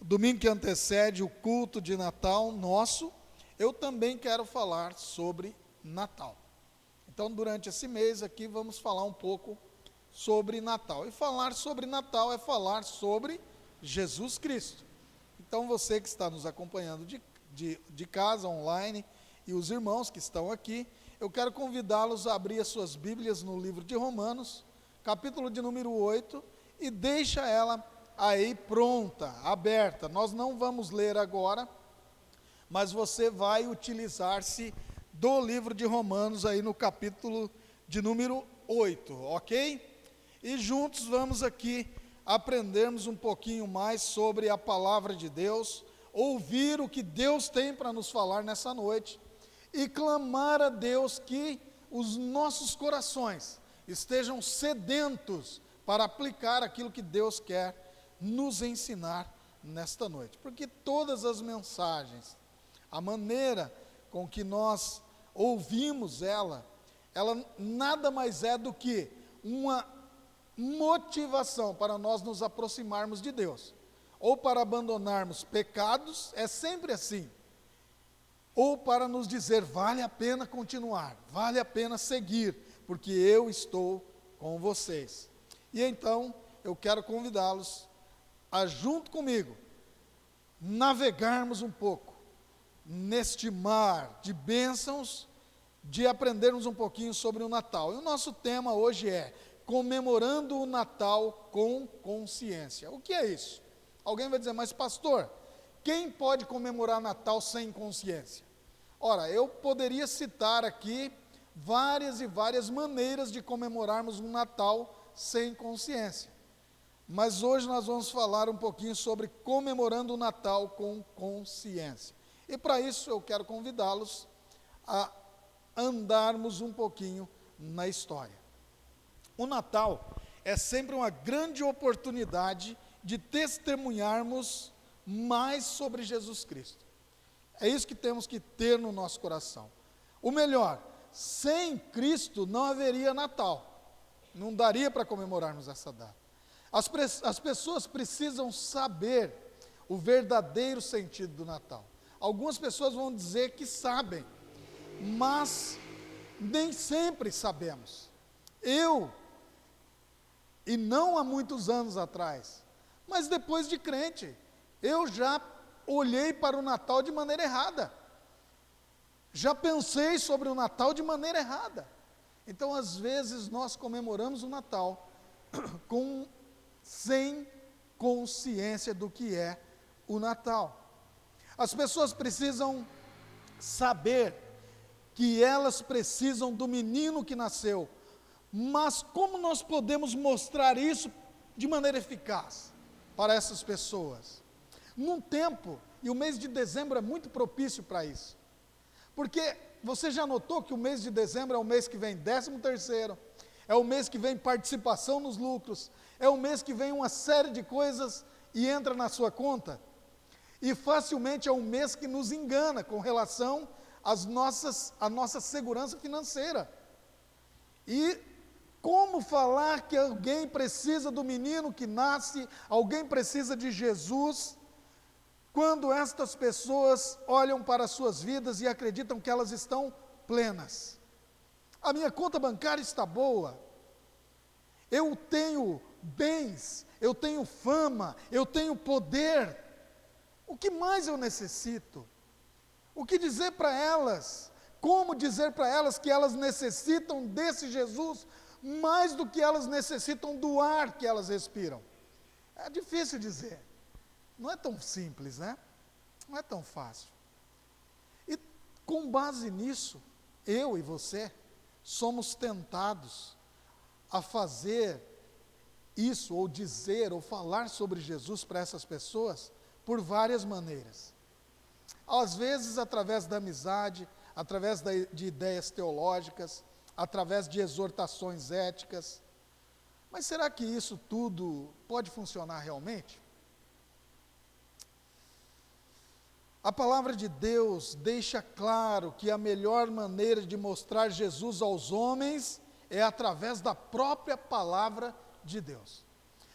domingo que antecede o culto de Natal nosso, eu também quero falar sobre Natal. Então, durante esse mês aqui, vamos falar um pouco sobre Natal. E falar sobre Natal é falar sobre Jesus Cristo. Então, você que está nos acompanhando de casa, online, e os irmãos que estão aqui, eu quero convidá-los a abrir as suas Bíblias no livro de Romanos, capítulo de número 8, e deixa ela aí pronta, aberta. Nós não vamos ler agora, mas você vai utilizar-se do livro de Romanos aí no capítulo de número 8, ok? E juntos vamos aqui aprendermos um pouquinho mais sobre a palavra de Deus, ouvir o que Deus tem para nos falar nessa noite e clamar a Deus que os nossos corações estejam sedentos para aplicar aquilo que Deus quer nos ensinar nesta noite. Porque todas as mensagens, a maneira com que nós ouvimos ela nada mais é do que uma motivação para nós nos aproximarmos de Deus, ou para abandonarmos pecados, é sempre assim, ou para nos dizer, vale a pena continuar, vale a pena seguir, porque eu estou com vocês. E então, eu quero convidá-los a, junto comigo, navegarmos um pouco neste mar de bênçãos, de aprendermos um pouquinho sobre o Natal. E o nosso tema hoje é comemorando o Natal com consciência. O que é isso? Alguém vai dizer, mas pastor, quem pode comemorar Natal sem consciência? Ora, eu poderia citar aqui várias e várias maneiras de comemorarmos um Natal sem consciência. Mas hoje nós vamos falar um pouquinho sobre comemorando o Natal com consciência. E para isso eu quero convidá-los a andarmos um pouquinho na história. O Natal é sempre uma grande oportunidade de testemunharmos mais sobre Jesus Cristo. É isso que temos que ter no nosso coração. O melhor, sem Cristo não haveria Natal. Não daria para comemorarmos essa data. As pessoas precisam saber o verdadeiro sentido do Natal. Algumas pessoas vão dizer que sabem, mas nem sempre sabemos. E não há muitos anos atrás, mas depois de crente, eu já olhei para o Natal de maneira errada. Já pensei sobre o Natal de maneira errada. Então, às vezes, nós comemoramos o Natal sem consciência do que é o Natal. As pessoas precisam saber que elas precisam do menino que nasceu, mas como nós podemos mostrar isso de maneira eficaz para essas pessoas? Num tempo, e o mês de dezembro é muito propício para isso, porque você já notou que o mês de dezembro é o mês que vem 13º, é o mês que vem participação nos lucros, é o mês que vem uma série de coisas e entra na sua conta, e facilmente é um mês que nos engana com relação à nossa segurança financeira. E como falar que alguém precisa do menino que nasce, alguém precisa de Jesus, quando estas pessoas olham para as suas vidas e acreditam que elas estão plenas? A minha conta bancária está boa, eu tenho bens, eu tenho fama, eu tenho poder, o que mais eu necessito? O que dizer para elas? Como dizer para elas que elas necessitam desse Jesus mais do que elas necessitam do ar que elas respiram? É difícil dizer. Não é tão simples, né? Não é tão fácil. E com base nisso, eu e você somos tentados a fazer isso, ou dizer, ou falar sobre Jesus para essas pessoas por várias maneiras. Às vezes através da amizade, através de ideias teológicas, através de exortações éticas. Mas será que isso tudo pode funcionar realmente? A palavra de Deus deixa claro que a melhor maneira de mostrar Jesus aos homens é através da própria palavra de Deus.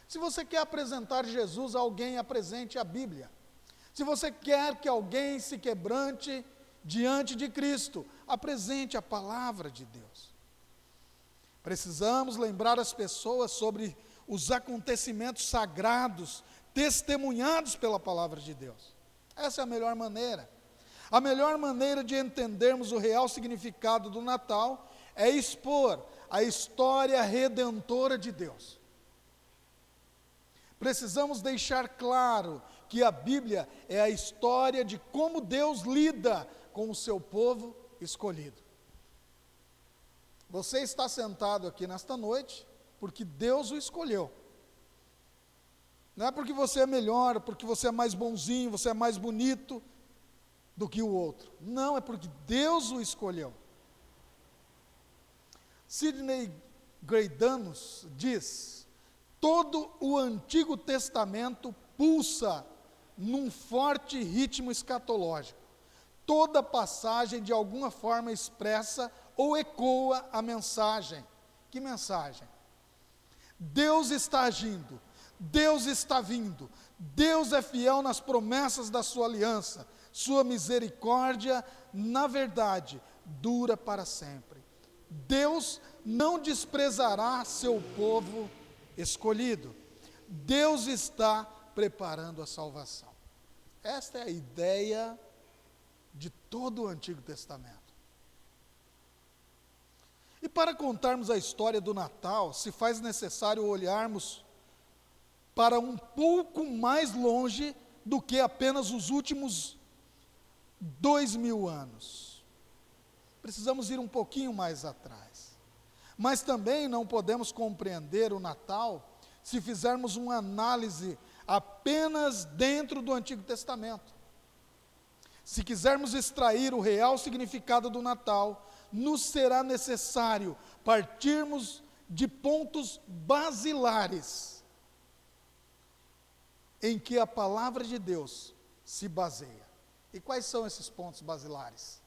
Se você quer apresentar Jesus a alguém, apresente a Bíblia. Se você quer que alguém se quebrante diante de Cristo, apresente a palavra de Deus. Precisamos lembrar as pessoas sobre os acontecimentos sagrados, testemunhados pela palavra de Deus. Essa é a melhor maneira. A melhor maneira de entendermos o real significado do Natal é expor a história redentora de Deus. Precisamos deixar claro que a Bíblia é a história de como Deus lida com o seu povo escolhido. Você está sentado aqui nesta noite porque Deus o escolheu. Não é porque você é melhor, porque você é mais bonzinho, você é mais bonito do que o outro. Não, é porque Deus o escolheu. Sidney Greidanus diz: todo o Antigo Testamento pulsa num forte ritmo escatológico. Toda passagem de alguma forma expressa ou ecoa a mensagem. Que mensagem? Deus está agindo, Deus está vindo, Deus é fiel nas promessas da sua aliança, sua misericórdia, na verdade, dura para sempre. Deus não desprezará seu povo escolhido. Deus está preparando a salvação. Esta é a ideia de todo o Antigo Testamento. E para contarmos a história do Natal, se faz necessário olharmos para um pouco mais longe do que apenas os últimos 2000 anos. Precisamos ir um pouquinho mais atrás. Mas também não podemos compreender o Natal se fizermos uma análise apenas dentro do Antigo Testamento. Se quisermos extrair o real significado do Natal, nos será necessário partirmos de pontos basilares em que a palavra de Deus se baseia. E quais são esses pontos basilares?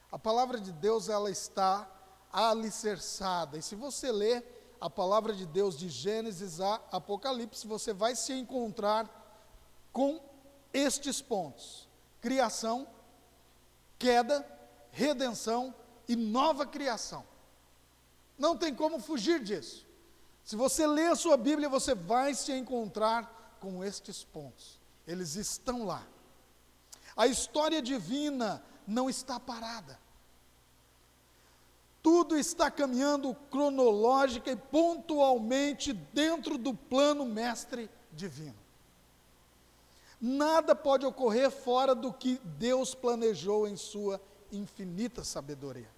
A palavra de Deus, ela está alicerçada. E se você ler a palavra de Deus de Gênesis a Apocalipse, você vai se encontrar com estes pontos: criação, queda, redenção e nova criação. Não tem como fugir disso. Se você ler a sua Bíblia, você vai se encontrar com estes pontos. Eles estão lá. A história divina não está parada. Tudo está caminhando cronológica e pontualmente dentro do plano mestre divino. Nada pode ocorrer fora do que Deus planejou em sua infinita sabedoria.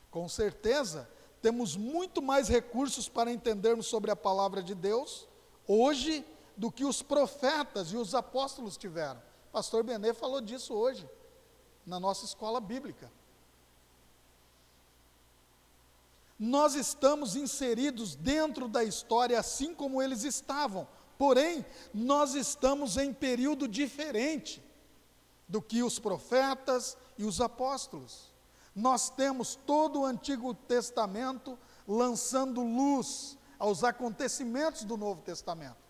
Com certeza, temos muito mais recursos para entendermos sobre a palavra de Deus hoje do que os profetas e os apóstolos tiveram. Pastor Benê falou disso hoje, na nossa escola bíblica. Nós estamos inseridos dentro da história assim como eles estavam, porém, nós estamos em período diferente do que os profetas e os apóstolos. Nós temos todo o Antigo Testamento lançando luz aos acontecimentos do Novo Testamento.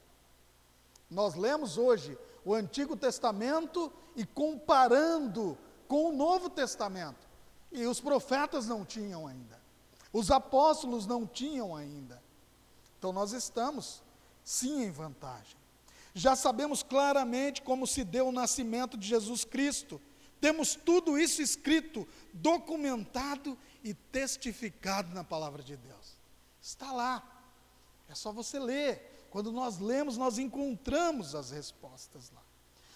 Nós lemos hoje o Antigo Testamento e comparando com o Novo Testamento. E os profetas não tinham ainda. Os apóstolos não tinham ainda. Então nós estamos, sim, em vantagem. Já sabemos claramente como se deu o nascimento de Jesus Cristo. Temos tudo isso escrito, documentado e testificado na palavra de Deus. Está lá. É só você ler. Quando nós lemos, nós encontramos as respostas lá.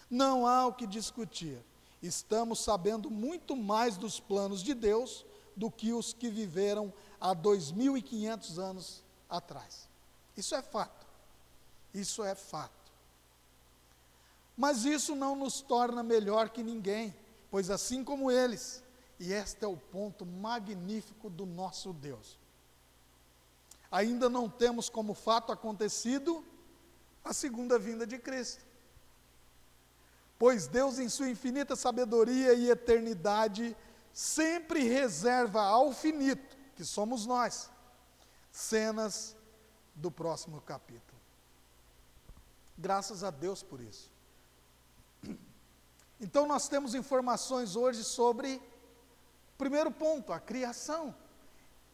Não há o que discutir. Estamos sabendo muito mais dos planos de Deus do que os que viveram há 2.500 anos atrás. Isso é fato. Isso é fato. Mas isso não nos torna melhor que ninguém, pois assim como eles, e este é o ponto magnífico do nosso Deus, ainda não temos como fato acontecido a segunda vinda de Cristo. Pois Deus, em sua infinita sabedoria e eternidade, sempre reserva ao finito, que somos nós, cenas do próximo capítulo. Graças a Deus por isso. Então nós temos informações hoje sobre, primeiro ponto, a criação.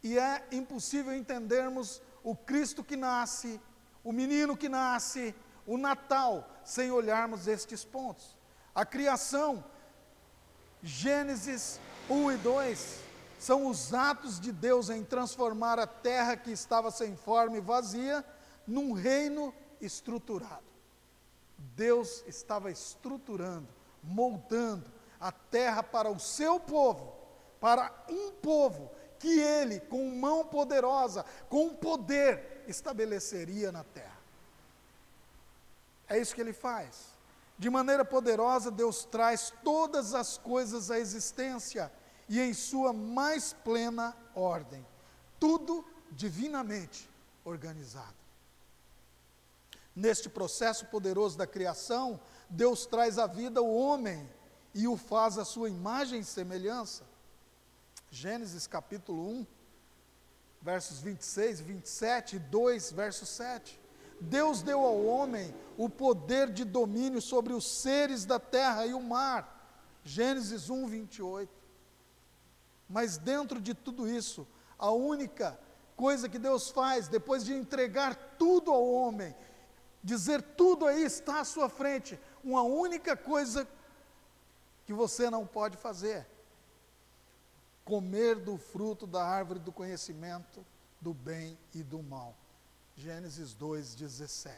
E é impossível entendermos o Cristo que nasce, o menino que nasce, o Natal, sem olharmos estes pontos. A criação, Gênesis 1 e 2, são os atos de Deus em transformar a terra que estava sem forma e vazia, num reino estruturado. Deus estava estruturando, moldando a terra para o seu povo, para um povo que ele, com mão poderosa, com poder, estabeleceria na terra. É isso que ele faz. De maneira poderosa, Deus traz todas as coisas à existência e em sua mais plena ordem. Tudo divinamente organizado. Neste processo poderoso da criação, Deus traz à vida o homem e o faz à sua imagem e semelhança. Gênesis capítulo 1, versos 26 e 27, e 2, verso 7. Deus deu ao homem o poder de domínio sobre os seres da terra e o mar. Gênesis 1, 28. Mas dentro de tudo isso, a única coisa que Deus faz, depois de entregar tudo ao homem, dizer tudo aí está à sua frente, uma única coisa que você não pode fazer: comer do fruto da árvore do conhecimento do bem e do mal. Gênesis 2, 17.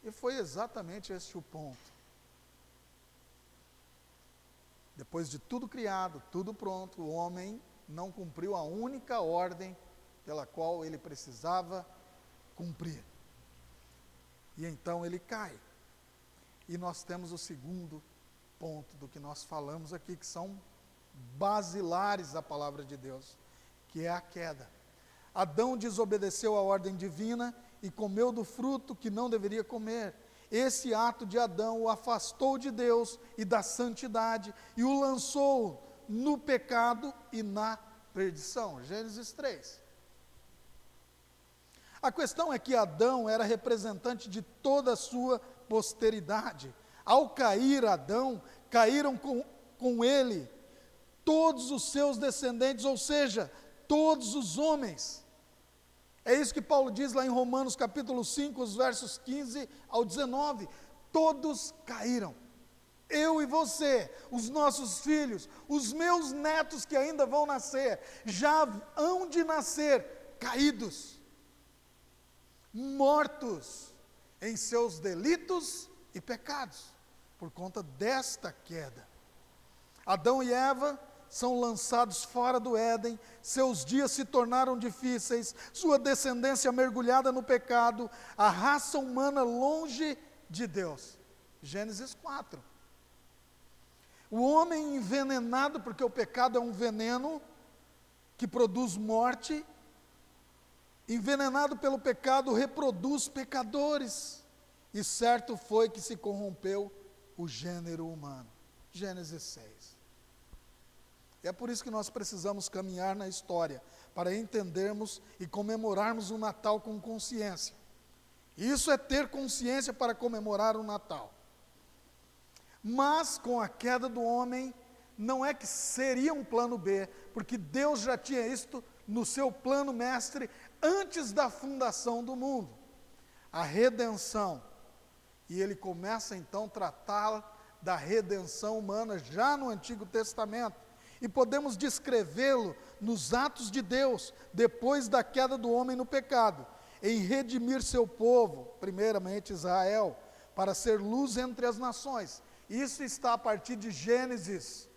E foi exatamente este o ponto. Depois de tudo criado, tudo pronto, o homem não cumpriu a única ordem pela qual ele precisava cumprir. E então ele cai. E nós temos o segundo ponto do que nós falamos aqui, que são basilares da palavra de Deus, que é a queda. Adão desobedeceu à ordem divina e comeu do fruto que não deveria comer. Esse ato de Adão o afastou de Deus e da santidade e o lançou no pecado e na perdição. Gênesis 3. A questão é que Adão era representante de toda a sua posteridade. Ao cair Adão, caíram com ele todos os seus descendentes, ou seja, todos os homens. É isso que Paulo diz lá em Romanos capítulo 5, os versos 15 ao 19. Todos caíram. Eu e você, os nossos filhos, os meus netos que ainda vão nascer, já hão de nascer caídos, mortos em seus delitos e pecados, por conta desta queda. Adão e Eva são lançados fora do Éden, seus dias se tornaram difíceis, sua descendência mergulhada no pecado, a raça humana longe de Deus. Gênesis 4. O homem envenenado, porque o pecado é um veneno que produz morte, envenenado pelo pecado, reproduz pecadores, e certo foi que se corrompeu o gênero humano. Gênesis 6. É por isso que nós precisamos caminhar na história, para entendermos e comemorarmos o Natal com consciência. Isso é ter consciência para comemorar o Natal. Mas com a queda do homem, não é que seria um plano B, porque Deus já tinha isto no seu plano mestre antes da fundação do mundo. A redenção. E ele começa então a tratar da redenção humana já no Antigo Testamento. E podemos descrevê-lo nos atos de Deus, depois da queda do homem no pecado, em redimir seu povo, primeiramente Israel, para ser luz entre as nações. Isso está a partir de Gênesis,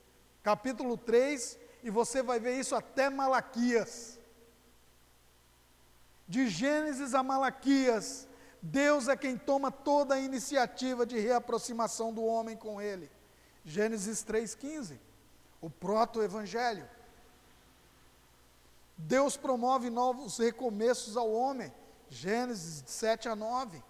capítulo 3, e você vai ver isso até Malaquias. De Gênesis a Malaquias, Deus é quem toma toda a iniciativa de reaproximação do homem com Ele. Gênesis 3,15. O proto-evangelho. Deus promove novos recomeços ao homem. Gênesis 7 a 9.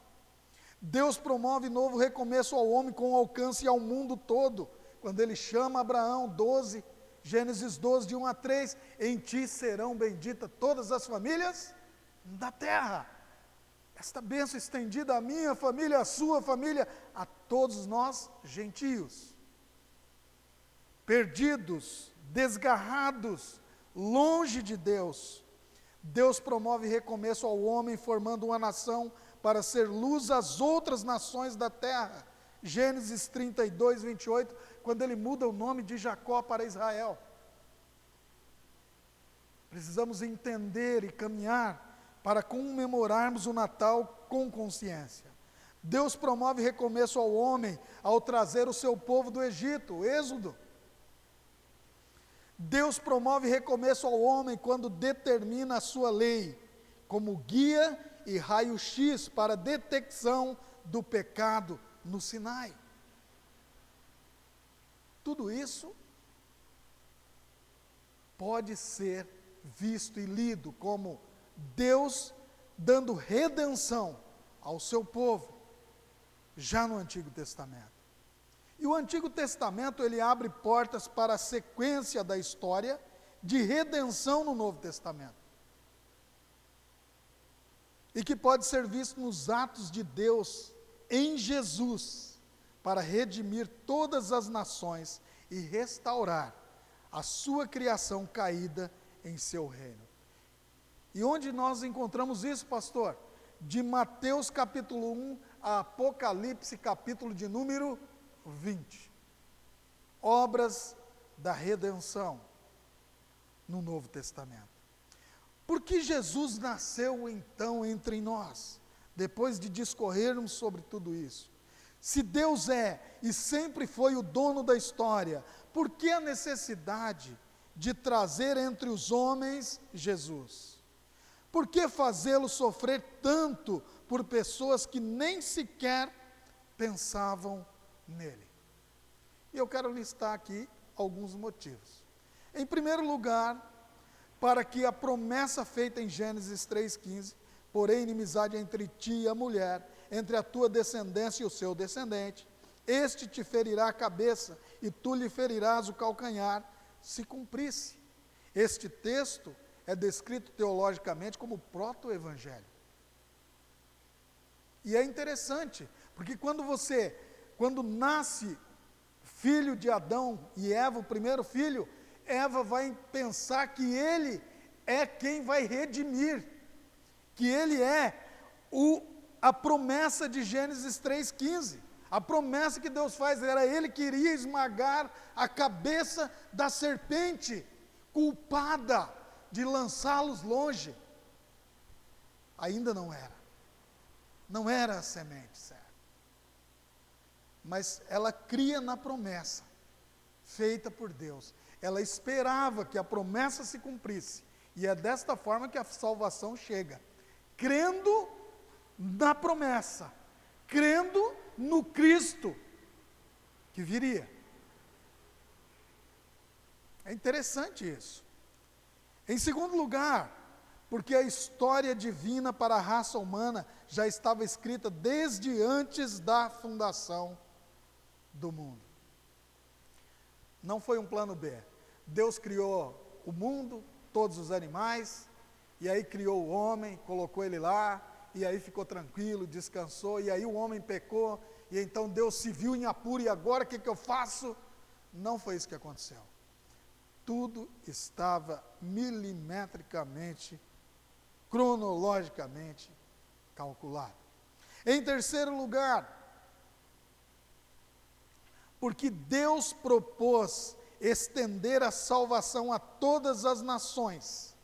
Deus promove novo recomeço ao homem com alcance ao mundo todo. Quando ele chama Abraão, 12, Gênesis 12, de 1 a 3. Em ti serão benditas todas as famílias da terra. Esta bênção estendida à minha família, à sua família, a todos nós gentios. perdidos, desgarrados, longe de Deus. Deus promove recomeço ao homem, formando uma nação para ser luz às outras nações da terra. Gênesis 32, 28, quando ele muda o nome de Jacó para Israel. Precisamos entender e caminhar para comemorarmos o Natal com consciência. Deus promove recomeço ao homem ao trazer o seu povo do Egito, o Êxodo. Deus promove recomeço ao homem quando determina a sua lei como guia e raio-x para a detecção do pecado no Sinai. Tudo isso pode ser visto e lido como Deus dando redenção ao seu povo, já no Antigo Testamento. E o Antigo Testamento, ele abre portas para a sequência da história de redenção no Novo Testamento. E que pode ser visto nos atos de Deus em Jesus, para redimir todas as nações e restaurar a sua criação caída em seu reino. E onde nós encontramos isso, pastor? De Mateus capítulo 1 a Apocalipse capítulo de número 20. Obras da redenção no Novo Testamento. Por que Jesus nasceu então entre nós, depois de discorrermos sobre tudo isso? Se Deus é e sempre foi o dono da história, por que a necessidade de trazer entre os homens Jesus? Por que fazê-lo sofrer tanto por pessoas que nem sequer pensavam nele? E eu quero listar aqui alguns motivos. Em primeiro lugar, para que a promessa feita em Gênesis 3,15, porém inimizade entre ti e a mulher, entre a tua descendência e o seu descendente, este te ferirá a cabeça e tu lhe ferirás o calcanhar, se cumprisse. Este texto é descrito teologicamente como proto-evangelho. E é interessante, porque quando nasce filho de Adão e Eva, o primeiro filho, Eva vai pensar que ele é quem vai redimir, que ele é a promessa de Gênesis 3,15. A promessa que Deus faz era ele que iria esmagar a cabeça da serpente, culpada de lançá-los longe. Ainda não era a semente certa. Mas ela cria na promessa feita por Deus. Ela esperava que a promessa se cumprisse. E é desta forma que a salvação chega. Crendo na promessa. Crendo no Cristo que viria. É interessante isso. Em segundo lugar, porque a história divina para a raça humana já estava escrita desde antes da fundação do mundo. Não foi um plano B. Deus criou o mundo, todos os animais, e aí criou o homem, colocou ele lá, e aí ficou tranquilo, descansou, e aí o homem pecou, e então Deus se viu em apuro, e agora o que eu faço? Não foi isso que aconteceu. Tudo estava milimetricamente, cronologicamente calculado. Em terceiro lugar, porque Deus propôs estender a salvação a todas as nações.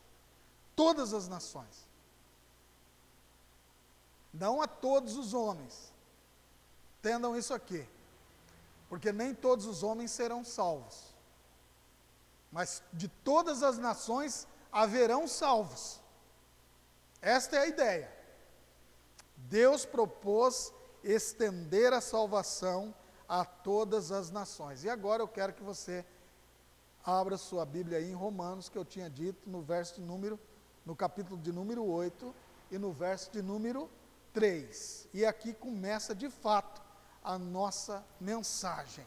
Todas as nações. Não a todos os homens. Entendam isso aqui. Porque nem todos os homens serão salvos. Mas de todas as nações haverão salvos. Esta é a ideia. Deus propôs estender a salvação a todas as nações. E agora eu quero que você abra sua Bíblia aí em Romanos, que eu tinha dito no capítulo de número 8 e no verso de número 3. E aqui começa de fato a nossa mensagem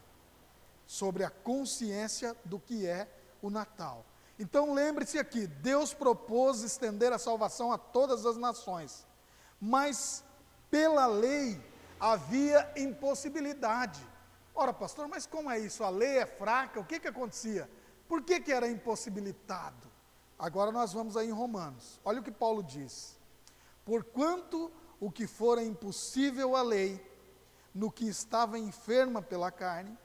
sobre a consciência do que é o Natal. Então lembre-se aqui, Deus propôs estender a salvação a todas as nações, mas pela lei havia impossibilidade. Ora, pastor, mas como é isso? A lei é fraca? O que acontecia? Por que era impossibilitado? Agora nós vamos aí em Romanos. Olha o que Paulo diz. Porquanto o que fora impossível à lei, no que estava enferma pela carne,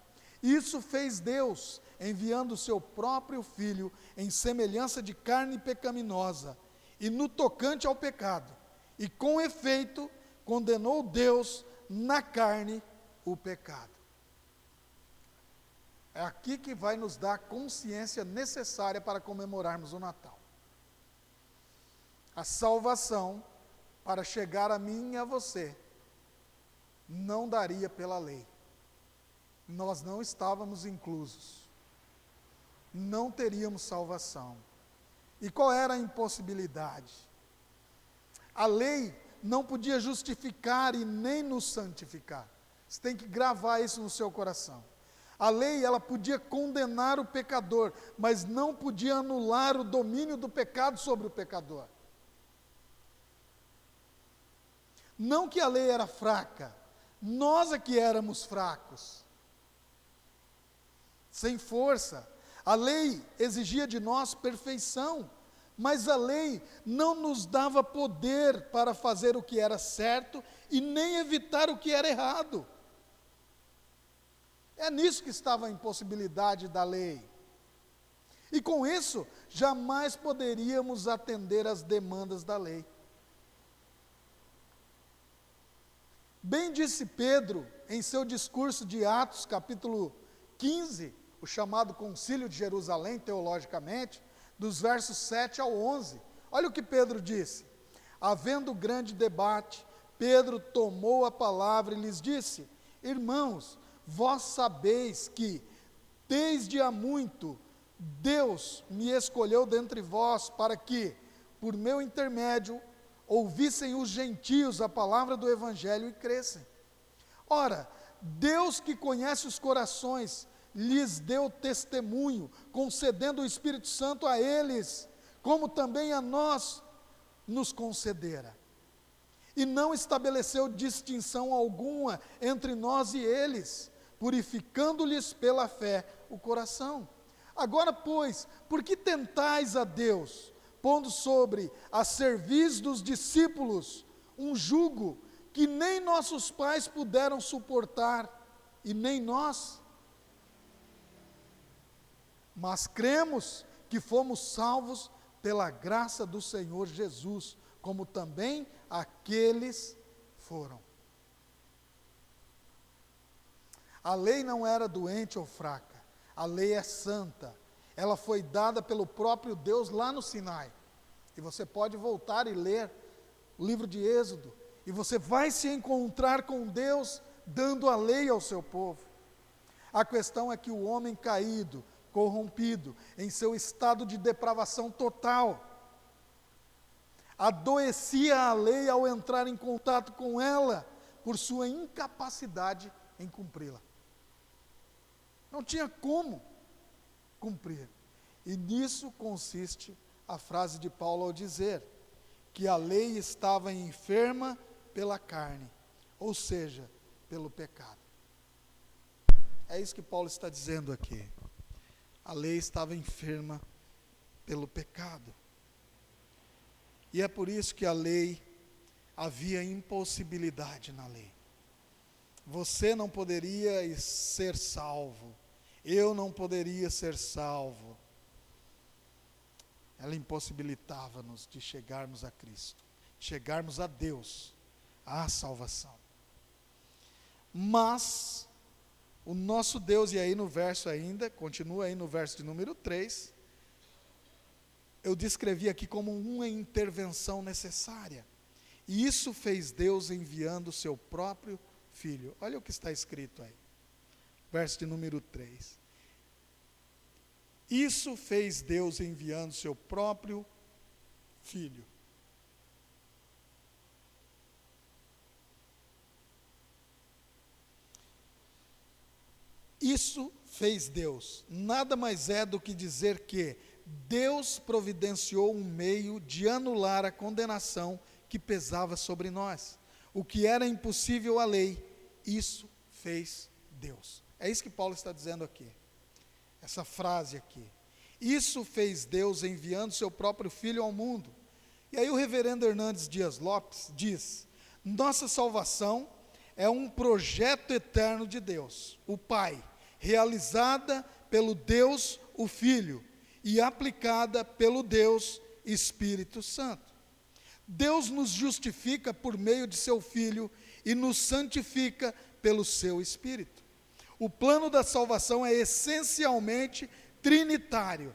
isso fez Deus, enviando o seu próprio Filho em semelhança de carne pecaminosa, e no tocante ao pecado, e com efeito condenou Deus na carne o pecado. É aqui que vai nos dar a consciência necessária para comemorarmos o Natal. A salvação, para chegar a mim e a você, não daria pela lei. Nós não estávamos inclusos. Não teríamos salvação. E qual era a impossibilidade? A lei não podia justificar e nem nos santificar. Você tem que gravar isso no seu coração. A lei, ela podia condenar o pecador, mas não podia anular o domínio do pecado sobre o pecador. Não que a lei era fraca, nós é que éramos fracos, sem força. A lei exigia de nós perfeição, mas a lei não nos dava poder para fazer o que era certo e nem evitar o que era errado. É nisso que estava a impossibilidade da lei. E com isso, jamais poderíamos atender às demandas da lei. Bem disse Pedro em seu discurso de Atos, capítulo 15, o chamado Concílio de Jerusalém, teologicamente, dos versos 7 ao 11. Olha o que Pedro disse. Havendo grande debate, Pedro tomou a palavra e lhes disse: irmãos, vós sabeis que, desde há muito, Deus me escolheu dentre vós para que, por meu intermédio, ouvissem os gentios a palavra do Evangelho e crescem. Ora, Deus que conhece os corações, lhes deu testemunho, concedendo o Espírito Santo a eles, como também a nós nos concedera. E não estabeleceu distinção alguma entre nós e eles, purificando-lhes pela fé o coração. Agora, pois, por que tentais a Deus, pondo sobre a cerviz dos discípulos um jugo que nem nossos pais puderam suportar, e nem nós? Mas cremos que fomos salvos pela graça do Senhor Jesus, como também aqueles foram. A lei não era doente ou fraca, a lei é santa. Ela foi dada pelo próprio Deus lá no Sinai. E você pode voltar e ler o livro de Êxodo, e você vai se encontrar com Deus dando a lei ao seu povo. A questão é que o homem caído, corrompido, em seu estado de depravação total, adoecia a lei ao entrar em contato com ela, por sua incapacidade em cumpri-la. Não tinha como cumprir. E nisso consiste a frase de Paulo ao dizer que a lei estava enferma pela carne, ou seja, pelo pecado. É isso que Paulo está dizendo aqui. A lei estava enferma pelo pecado. E é por isso que a lei, havia impossibilidade na lei. Você não poderia ser salvo. Eu não poderia ser salvo. Ela impossibilitava-nos de chegarmos a Cristo, chegarmos a Deus, à salvação. Mas o nosso Deus, e aí no verso ainda, continua aí no verso de número 3, eu descrevi aqui como uma intervenção necessária. E isso fez Deus enviando o seu próprio Filho. Olha o que está escrito aí. Verso de número 3. Isso fez Deus enviando o seu próprio Filho. Isso fez Deus. Nada mais é do que dizer que Deus providenciou um meio de anular a condenação que pesava sobre nós. O que era impossível à lei, isso fez Deus. É isso que Paulo está dizendo aqui. Essa frase aqui. Isso fez Deus enviando seu próprio Filho ao mundo. E aí o reverendo Hernandes Dias Lopes diz: nossa salvação é um projeto eterno de Deus, o Pai, realizada pelo Deus, o Filho, e aplicada pelo Deus, Espírito Santo. Deus nos justifica por meio de seu Filho e nos santifica pelo seu Espírito. O plano da salvação é essencialmente trinitário,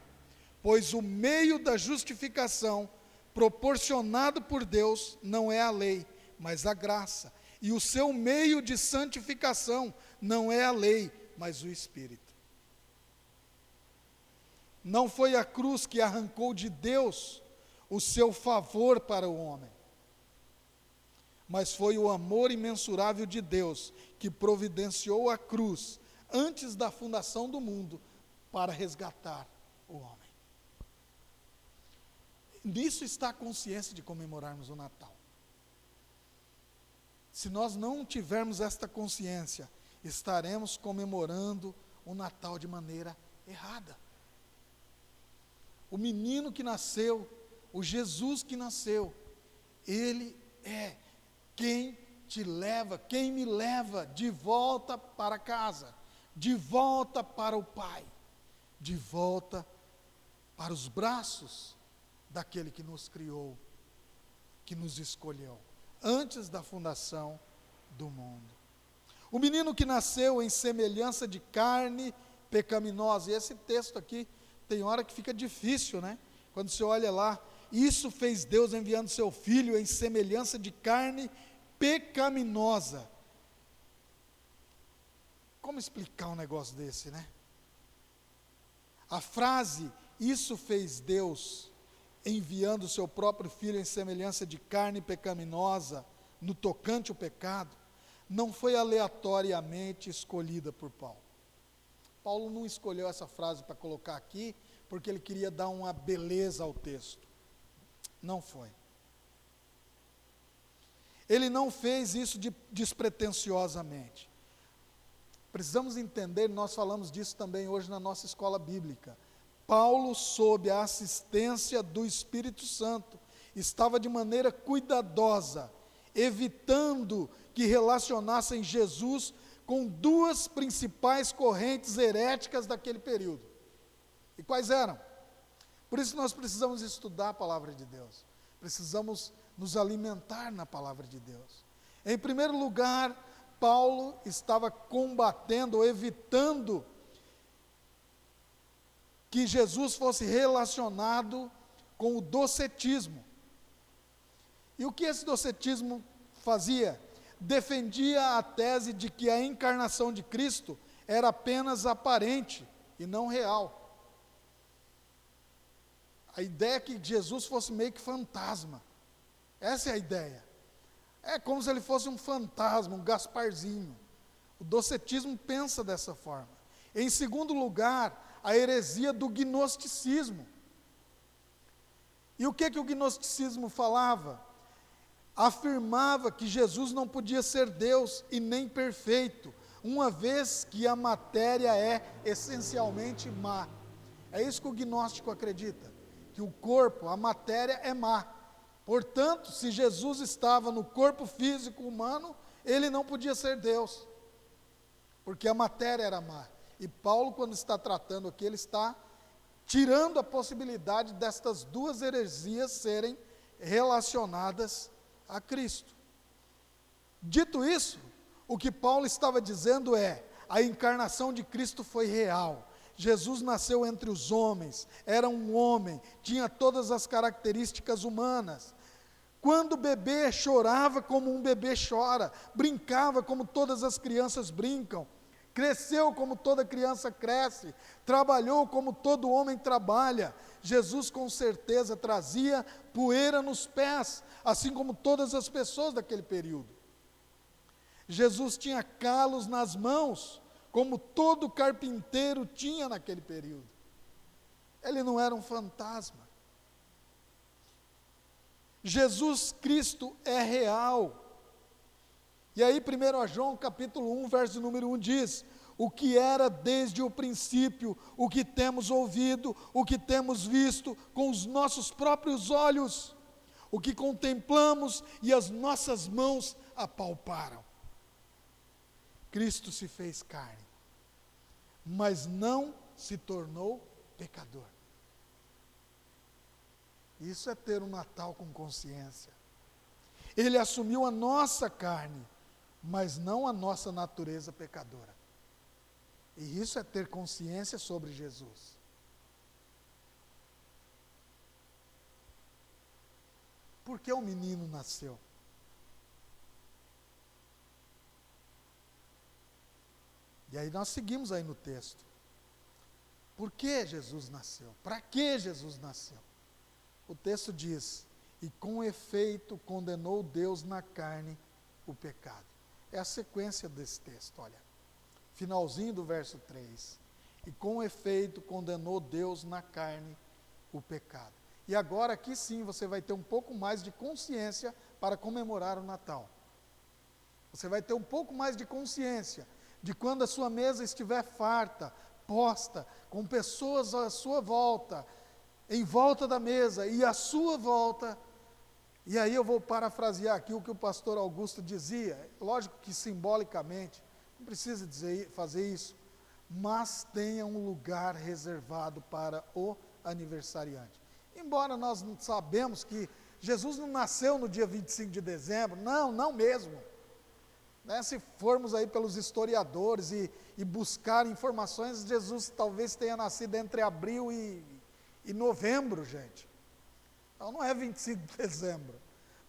pois o meio da justificação proporcionado por Deus não é a lei, mas a graça, e o seu meio de santificação não é a lei, mas o Espírito. Não foi a cruz que arrancou de Deus o seu favor para o homem, mas foi o amor imensurável de Deus que providenciou a cruz antes da fundação do mundo para resgatar o homem. Nisso está a consciência de comemorarmos o Natal. Se nós não tivermos esta consciência, estaremos comemorando o Natal de maneira errada. O menino que nasceu, o Jesus que nasceu, ele é quem te leva, quem me leva de volta para casa, de volta para o Pai, de volta para os braços daquele que nos criou, que nos escolheu, antes da fundação do mundo. O menino que nasceu em semelhança de carne pecaminosa, e esse texto aqui, tem hora que fica difícil, né? Quando você olha lá, isso fez Deus enviando seu Filho em semelhança de carne pecaminosa. Como explicar um negócio desse, né? A frase, isso fez Deus enviando o seu próprio Filho em semelhança de carne pecaminosa, no tocante ao pecado, não foi aleatoriamente escolhida por Paulo. Paulo não escolheu essa frase para colocar aqui, porque ele queria dar uma beleza ao texto. Não foi. Ele não fez isso despretensiosamente. Precisamos entender, nós falamos disso também hoje na nossa escola bíblica. Paulo, sob a assistência do Espírito Santo, estava de maneira cuidadosa, evitando que relacionassem Jesus com duas principais correntes heréticas daquele período. E quais eram? Por isso nós precisamos estudar a palavra de Deus. Precisamos nos alimentar na palavra de Deus. Em primeiro lugar, Paulo estava combatendo, ou evitando que Jesus fosse relacionado com o docetismo. E o que esse docetismo fazia? Defendia a tese de que a encarnação de Cristo era apenas aparente e não real. A ideia é que Jesus fosse meio que fantasma. Essa é a ideia. É como se ele fosse um fantasma, um Gasparzinho. O docetismo pensa dessa forma. Em segundo lugar, a heresia do gnosticismo. E o que o gnosticismo falava? Afirmava que Jesus não podia ser Deus e nem perfeito, uma vez que a matéria é essencialmente má. É isso que o gnóstico acredita, que o corpo, a matéria é má. Portanto, se Jesus estava no corpo físico humano, ele não podia ser Deus, porque a matéria era má. E Paulo, quando está tratando aqui, ele está tirando a possibilidade destas duas heresias serem relacionadas a Cristo. Dito isso, o que Paulo estava dizendo é: a encarnação de Cristo foi real. Jesus nasceu entre os homens, era um homem, tinha todas as características humanas. Quando o bebê chorava como um bebê chora, brincava como todas as crianças brincam, cresceu como toda criança cresce, trabalhou como todo homem trabalha. Jesus com certeza trazia poeira nos pés, assim como todas as pessoas daquele período. Jesus tinha calos nas mãos, como todo carpinteiro tinha naquele período. Ele não era um fantasma. Jesus Cristo é real. E aí 1 João capítulo 1, verso número 1 diz: o que era desde o princípio, o que temos ouvido, o que temos visto com os nossos próprios olhos, o que contemplamos e as nossas mãos apalparam. Cristo se fez carne, mas não se tornou pecador. Isso é ter um Natal com consciência. Ele assumiu a nossa carne, mas não a nossa natureza pecadora. E isso é ter consciência sobre Jesus. Por que o menino nasceu? E aí nós seguimos aí no texto. Por que Jesus nasceu? Para que Jesus nasceu? O texto diz: e com efeito condenou Deus na carne o pecado. É a sequência desse texto, olha. Finalzinho do verso 3. E com efeito condenou Deus na carne o pecado. E agora aqui sim você vai ter um pouco mais de consciência para comemorar o Natal. Você vai ter um pouco mais de consciência de quando a sua mesa estiver farta, posta, com pessoas à sua volta, em volta da mesa e à sua volta. E aí eu vou parafrasear aqui o que o pastor Augusto dizia, lógico que simbolicamente, não precisa fazer isso, mas tenha um lugar reservado para o aniversariante. Embora nós sabemos que Jesus não nasceu no dia 25 de dezembro, não mesmo. Se formos aí pelos historiadores e buscar informações, Jesus talvez tenha nascido entre abril e novembro, gente. Então não é 25 de dezembro,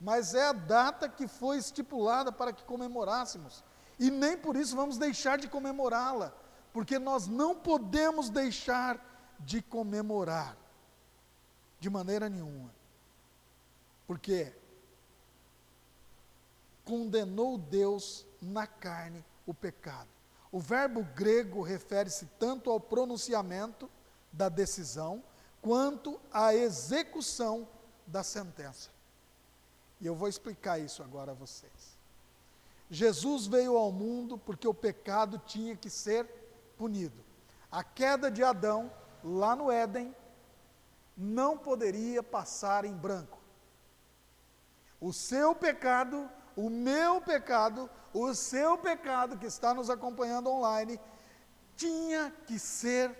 mas é a data que foi estipulada para que comemorássemos. E nem por isso vamos deixar de comemorá-la, porque nós não podemos deixar de comemorar, de maneira nenhuma. Porque condenou Deus na carne o pecado. O verbo grego refere-se tanto ao pronunciamento da decisão, quanto à execução da sentença. E eu vou explicar isso agora a vocês. Jesus veio ao mundo porque o pecado tinha que ser punido. A queda de Adão, lá no Éden, não poderia passar em branco. O seu pecado, o meu pecado, o seu pecado que está nos acompanhando online, tinha que ser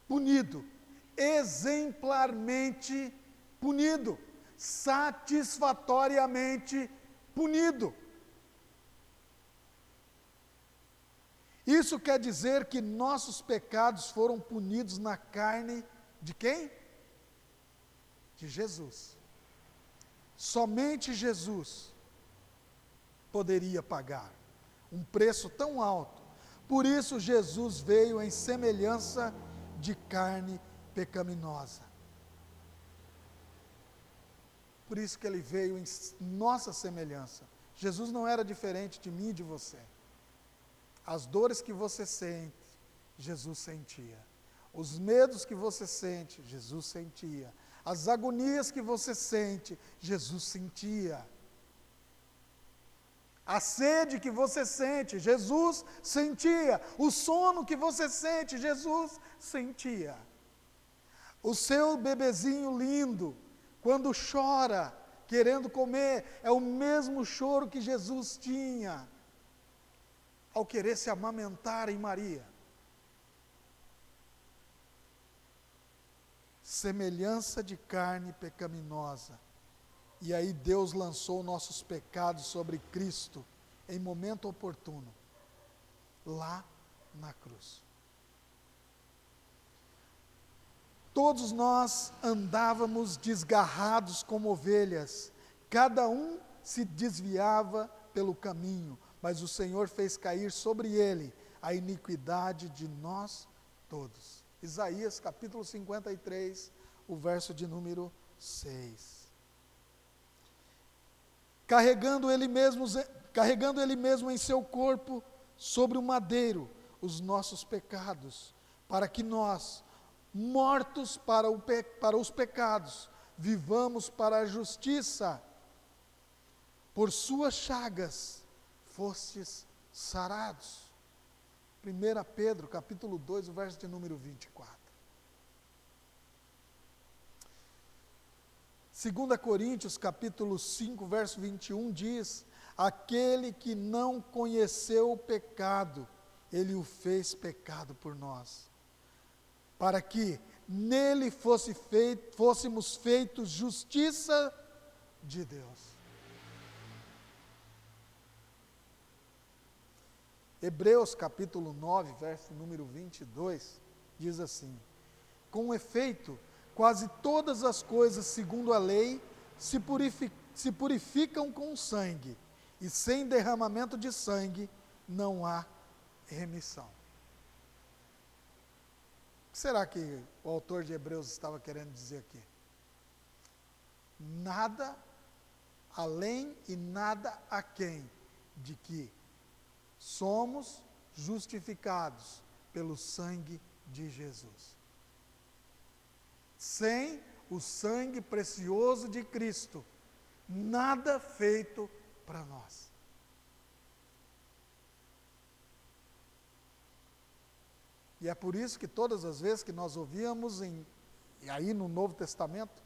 punido, exemplarmente punido, satisfatoriamente punido. Isso quer dizer que nossos pecados foram punidos na carne de quem? De Jesus. Somente Jesus poderia pagar um preço tão alto. Por isso Jesus veio em semelhança de carne pecaminosa. Por isso que ele veio em nossa semelhança. Jesus não era diferente de mim e de você. As dores que você sente, Jesus sentia. Os medos que você sente, Jesus sentia. As agonias que você sente, Jesus sentia. A sede que você sente, Jesus sentia. O sono que você sente, Jesus sentia. O seu bebezinho lindo, quando chora, querendo comer, é o mesmo choro que Jesus tinha ao querer se amamentar em Maria. Semelhança de carne pecaminosa. E aí Deus lançou nossos pecados sobre Cristo em momento oportuno, lá na cruz. Todos nós andávamos desgarrados como ovelhas, cada um se desviava pelo caminho, mas o Senhor fez cair sobre ele a iniquidade de nós todos. Isaías capítulo 53, o verso de número 6. Carregando ele mesmo em seu corpo sobre o madeiro os nossos pecados, para que nós, mortos para os pecados, vivamos para a justiça. Por suas chagas fostes sarados. 1 Pedro, capítulo 2, o verso de número 24. 2 Coríntios, capítulo 5, verso 21, diz: aquele que não conheceu o pecado, ele o fez pecado por nós, para que nele fôssemos feitos justiça de Deus. Hebreus capítulo 9, verso número 22, diz assim: com efeito, quase todas as coisas segundo a lei se purificam com sangue, e sem derramamento de sangue não há remissão. O que será que o autor de Hebreus estava querendo dizer aqui? Nada além e nada aquém de que somos justificados pelo sangue de Jesus. Sem o sangue precioso de Cristo, nada feito para nós. E é por isso que todas as vezes que nós ouvíamos, e aí no Novo Testamento,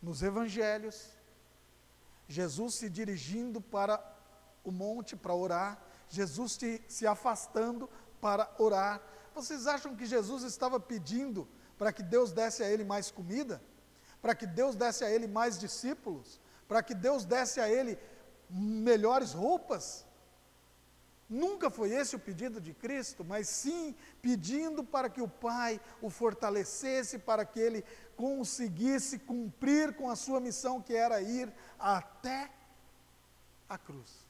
nos Evangelhos, Jesus se dirigindo para o monte para orar, Jesus se afastando para orar. Vocês acham que Jesus estava pedindo para que Deus desse a ele mais comida? Para que Deus desse a ele mais discípulos? Para que Deus desse a ele melhores roupas? Nunca foi esse o pedido de Cristo, mas sim pedindo para que o Pai o fortalecesse, para que ele conseguisse cumprir com a sua missão, que era ir até a cruz.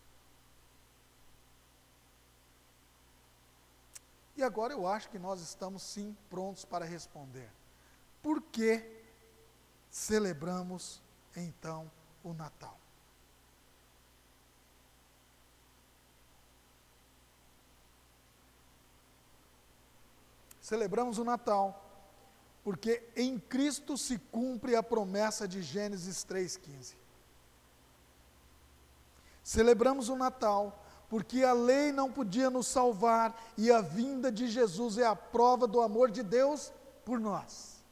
E agora eu acho que nós estamos sim prontos para responder. Por que celebramos então o Natal? Celebramos o Natal porque em Cristo se cumpre a promessa de Gênesis 3,15. Celebramos o Natal porque a lei não podia nos salvar e a vinda de Jesus é a prova do amor de Deus por nós.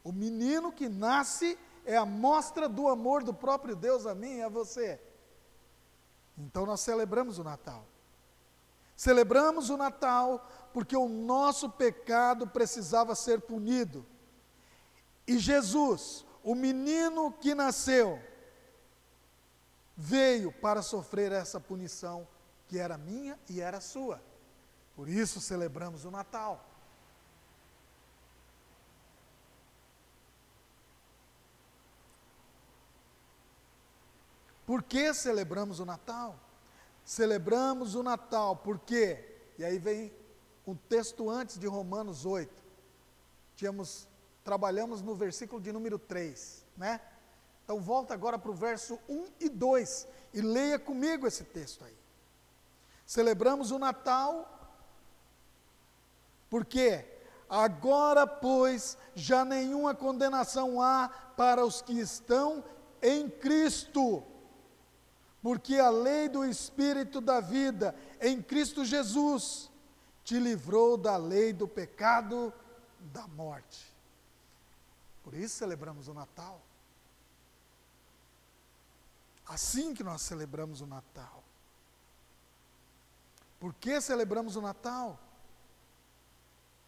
O menino que nasce é a mostra do amor do próprio Deus a mim e a você. Então nós celebramos o Natal. Celebramos o Natal porque o nosso pecado precisava ser punido. E Jesus, o menino que nasceu, veio para sofrer essa punição que era minha e era sua. Por isso celebramos o Natal. Por que celebramos o Natal? Celebramos o Natal porque, e aí vem um texto antes de Romanos 8, trabalhamos no versículo de número 3, né? Então volta agora para o verso 1 e 2 e leia comigo esse texto aí. Celebramos o Natal porque agora, pois, já nenhuma condenação há para os que estão em Cristo, porque a lei do Espírito da vida em Cristo Jesus te livrou da lei do pecado, da morte. Por isso celebramos o Natal. Assim que nós celebramos o Natal. Por que celebramos o Natal?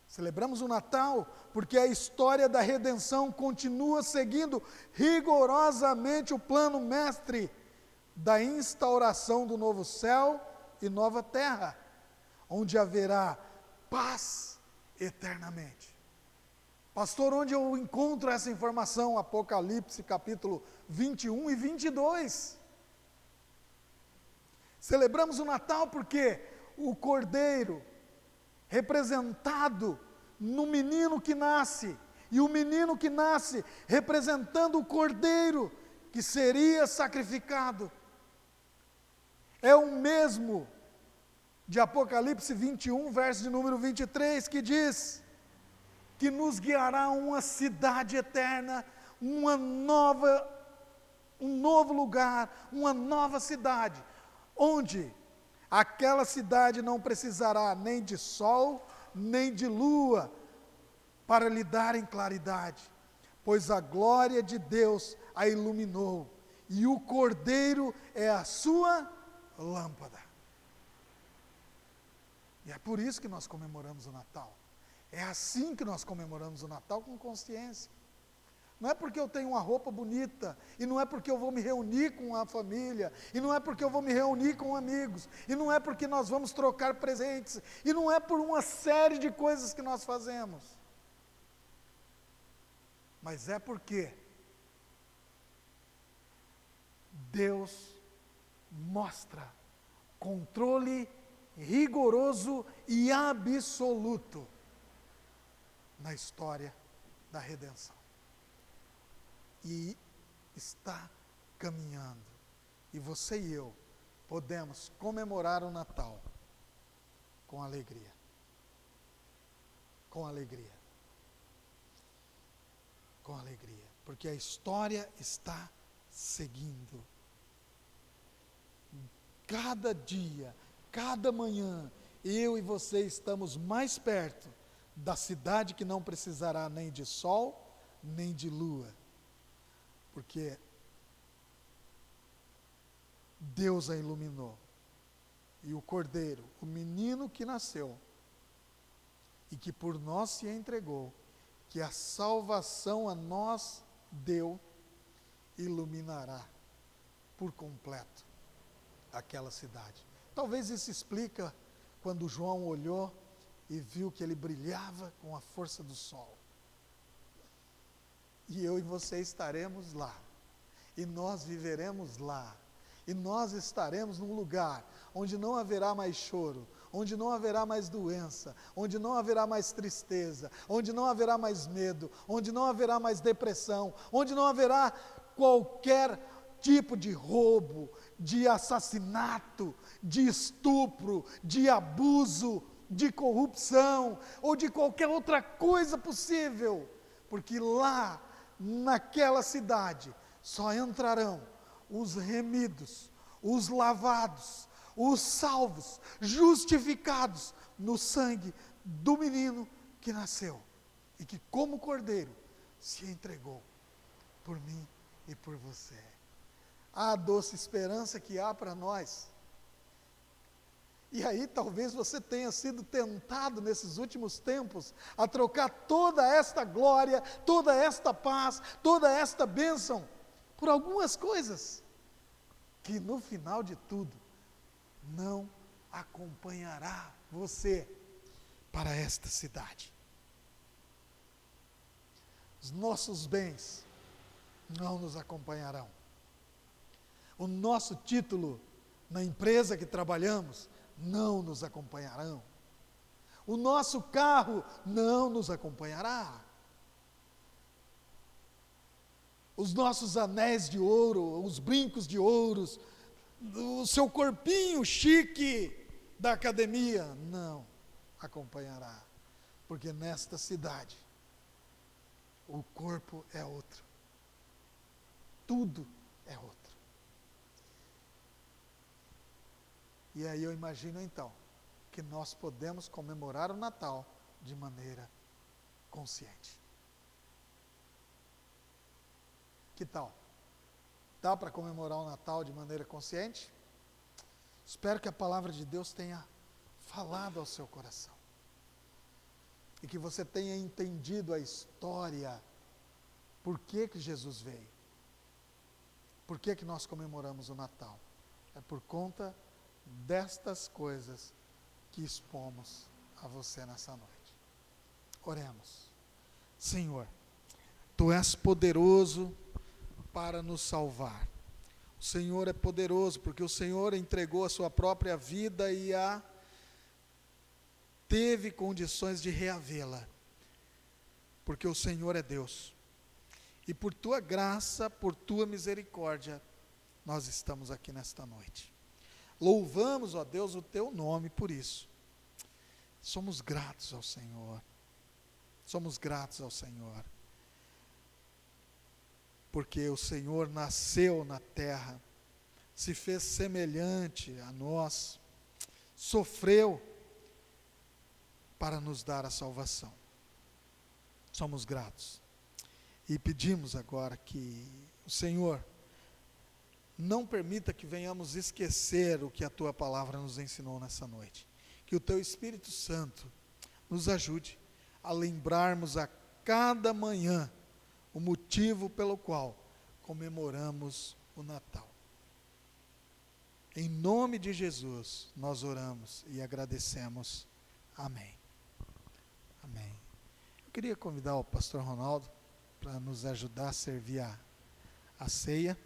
Celebramos o Natal porque a história da redenção continua seguindo rigorosamente o plano mestre da instauração do novo céu e nova terra, onde haverá paz eternamente. Pastor, onde eu encontro essa informação? Apocalipse capítulo 21 e 22. Celebramos o Natal porque o Cordeiro, representado no menino que nasce, e o menino que nasce representando o Cordeiro que seria sacrificado, é o mesmo de Apocalipse 21, verso de número 23, que diz que nos guiará a uma cidade eterna, um novo lugar, uma nova cidade, onde Aquela cidade não precisará nem de sol, nem de lua, para lhe darem claridade, pois a glória de Deus a iluminou, e o Cordeiro é a sua lâmpada. E é por isso que nós comemoramos o Natal. É assim que nós comemoramos o Natal, com consciência. Não é porque eu tenho uma roupa bonita, e não é porque eu vou me reunir com a família, e não é porque eu vou me reunir com amigos, e não é porque nós vamos trocar presentes, e não é por uma série de coisas que nós fazemos. Mas é porque Deus mostra controle rigoroso e absoluto na história da redenção. E está caminhando. E você e eu podemos comemorar o Natal com alegria. Com alegria. Com alegria. Porque a história está seguindo. Cada dia, cada manhã, eu e você estamos mais perto da cidade que não precisará nem de sol, nem de lua. Porque Deus a iluminou. E o Cordeiro, o menino que nasceu, e que por nós se entregou, que a salvação a nós deu, iluminará por completo aquela cidade. Talvez isso explica quando João olhou e viu que ele brilhava com a força do sol. E eu e você estaremos lá, e nós viveremos lá, e nós estaremos num lugar onde não haverá mais choro, onde não haverá mais doença, onde não haverá mais tristeza, onde não haverá mais medo, onde não haverá mais depressão, onde não haverá qualquer tipo de roubo, de assassinato, de estupro, de abuso, de corrupção, ou de qualquer outra coisa possível, porque lá, naquela cidade, só entrarão os remidos, os lavados, os salvos, justificados no sangue do menino que nasceu e que, como cordeiro, se entregou por mim e por você. A doce esperança que há para nós. E aí talvez você tenha sido tentado nesses últimos tempos a trocar toda esta glória, toda esta paz, toda esta bênção por algumas coisas que no final de tudo não acompanhará você para esta cidade. Os nossos bens não nos acompanharão. O nosso título na empresa que trabalhamos não nos acompanharão. O nosso carro não nos acompanhará. Os nossos anéis de ouro, os brincos de ouros, o seu corpinho chique da academia, não acompanhará. Porque nesta cidade, o corpo é outro. Tudo é outro. E aí eu imagino então, que nós podemos comemorar o Natal de maneira consciente. Que tal? Dá para comemorar o Natal de maneira consciente? Espero que a palavra de Deus tenha falado ao seu coração. E que você tenha entendido a história. Por que que Jesus veio? Por que que nós comemoramos o Natal? É por conta destas coisas que expomos a você nessa noite. Oremos. Senhor, Tu és poderoso para nos salvar. O Senhor é poderoso porque o Senhor entregou a sua própria vida e teve condições de reavê-la. Porque o Senhor é Deus. E por Tua graça, por Tua misericórdia, nós estamos aqui nesta noite. Louvamos, ó Deus, o Teu nome por isso. Somos gratos ao Senhor. Somos gratos ao Senhor. Porque o Senhor nasceu na terra, se fez semelhante a nós, sofreu para nos dar a salvação. Somos gratos. E pedimos agora que o Senhor não permita que venhamos esquecer o que a Tua palavra nos ensinou nessa noite. Que o Teu Espírito Santo nos ajude a lembrarmos a cada manhã o motivo pelo qual comemoramos o Natal. Em nome de Jesus, nós oramos e agradecemos. Amém. Amém. Eu queria convidar o pastor Ronaldo para nos ajudar a servir a ceia.